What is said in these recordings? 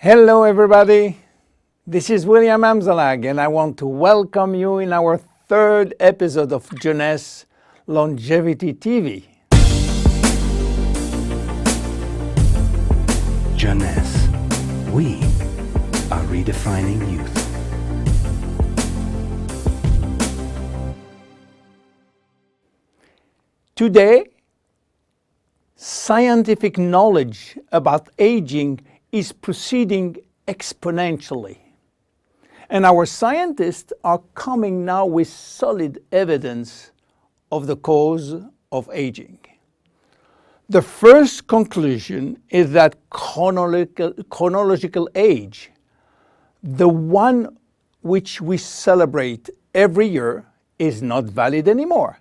Hello everybody, this is William Amzalag and I want to welcome you in our third episode of Jeunesse Longevity TV. Jeunesse, we are redefining youth. Today, scientific knowledge about aging is proceeding exponentially. And our scientists are coming now with solid evidence of the cause of aging. The first conclusion is that chronological age, the one which we celebrate every year, is not valid anymore.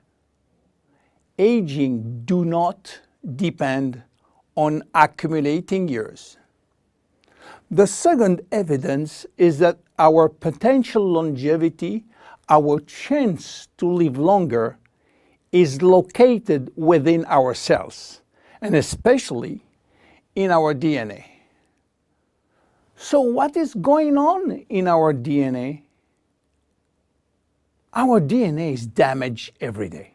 Aging do not depend on accumulating years. The second evidence is that our potential longevity, our chance to live longer, is located within our cells, and especially in our DNA. So what is going on in our DNA? Our DNA is damaged every day.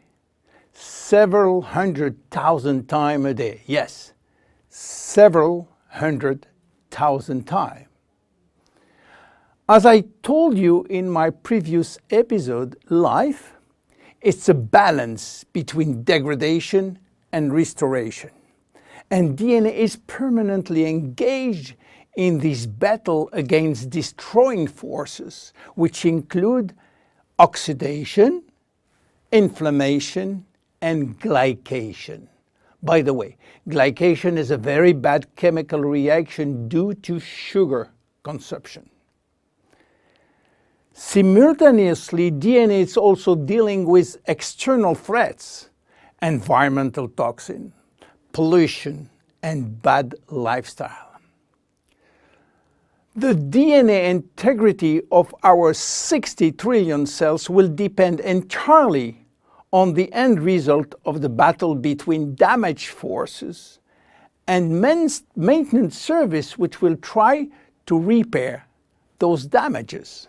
Several 100,000 times a day. Yes, several 100,000 times. As I told you in my previous episode, life is a balance between degradation and restoration. And DNA is permanently engaged in this battle against destroying forces, which include oxidation, inflammation, and glycation. By the way, glycation is a very bad chemical reaction due to sugar consumption. Simultaneously, DNA is also dealing with external threats, environmental toxin, pollution, and bad lifestyle. The DNA integrity of our 60 trillion cells will depend entirely on the end result of the battle between damage forces and maintenance service, which will try to repair those damages.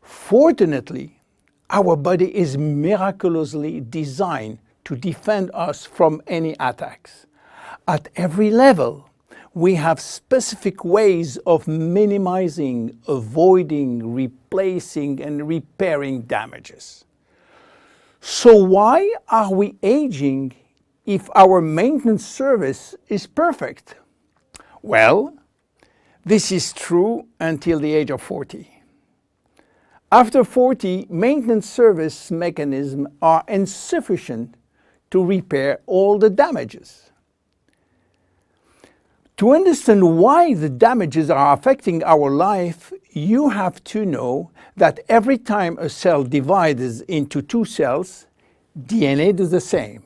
Fortunately, our body is miraculously designed to defend us from any attacks. At every level, we have specific ways of minimizing, avoiding, replacing, and repairing damages. So why are we aging if our maintenance service is perfect? Well, this is true until the age of 40. After 40, maintenance service mechanisms are insufficient to repair all the damages. To understand why the damages are affecting our life, you have to know that every time a cell divides into two cells, DNA does the same.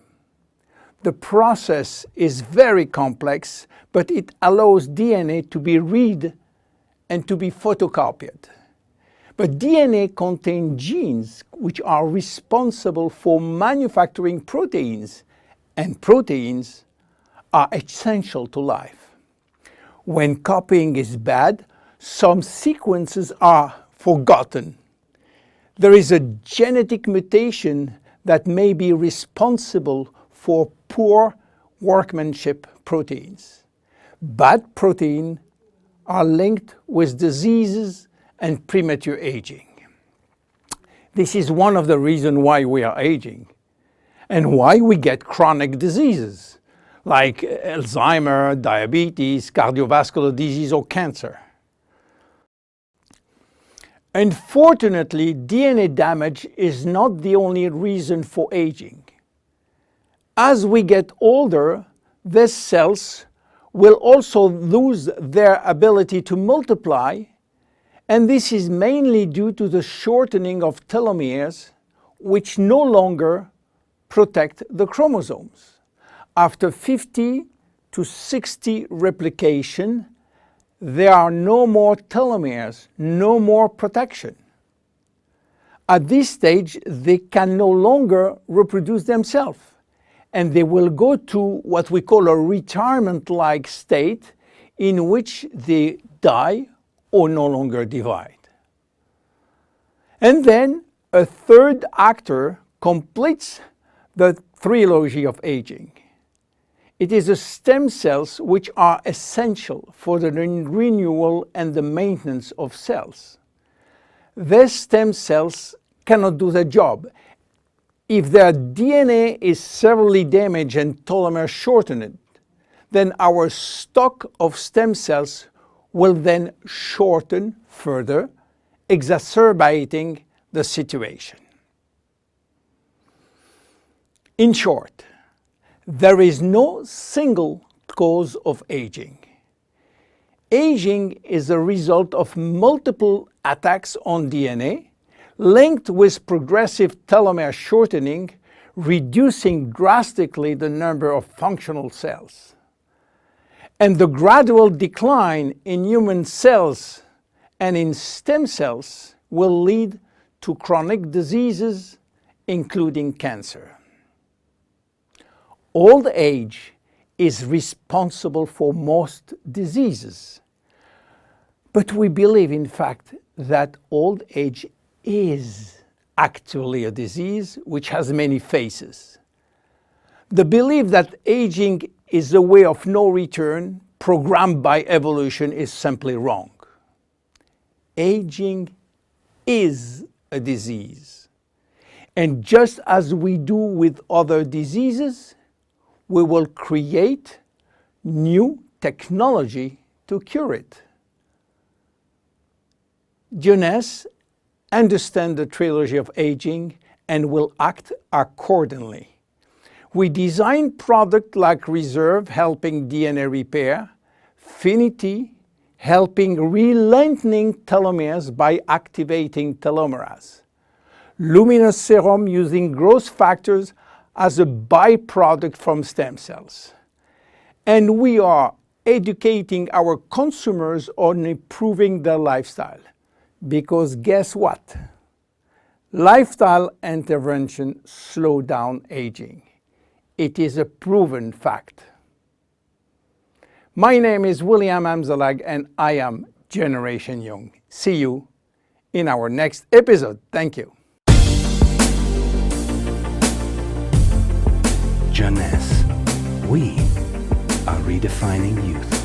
The process is very complex, but it allows DNA to be read and to be photocopied. But DNA contains genes which are responsible for manufacturing proteins, and proteins are essential to life. When copying is bad, some sequences are forgotten. There is a genetic mutation that may be responsible for poor workmanship proteins. Bad proteins are linked with diseases and premature aging. This is one of the reasons why we are aging and why we get chronic diseases like Alzheimer's, diabetes, cardiovascular disease, or cancer. Unfortunately, DNA damage is not the only reason for aging. As we get older, these cells will also lose their ability to multiply, and this is mainly due to the shortening of telomeres, which no longer protect the chromosomes. After 50 to 60 replication, there are no more telomeres, no more protection. At this stage, they can no longer reproduce themselves, and they will go to what we call a retirement-like state, in which they die or no longer divide. And then a third actor completes the trilogy of aging. It is the stem cells which are essential for the renewal and the maintenance of cells. These stem cells cannot do the job. If their DNA is severely damaged and telomere shortened, then our stock of stem cells will then shorten further, exacerbating the situation. In short, there is no single cause of aging. Aging is a result of multiple attacks on DNA, linked with progressive telomere shortening, reducing drastically the number of functional cells. And the gradual decline in human cells and in stem cells will lead to chronic diseases, including cancer. Old age is responsible for most diseases. But we believe, in fact, that old age is actually a disease which has many faces. The belief that aging is a way of no return programmed by evolution is simply wrong. Aging is a disease. And just as we do with other diseases, we will create new technology to cure it. Jeunesse understands the trilogy of aging and will act accordingly. We design products like Reserve, helping DNA repair, Finity, helping re-lengthening telomeres by activating telomerase, Luminous Serum using growth factors as a byproduct from stem cells. And we are educating our consumers on improving their lifestyle. Because guess what? Lifestyle intervention slow down aging. It is a proven fact. My name is William Amzalag and I am Generation Young. See you in our next episode. Thank you. Jeunesse. We are redefining youth.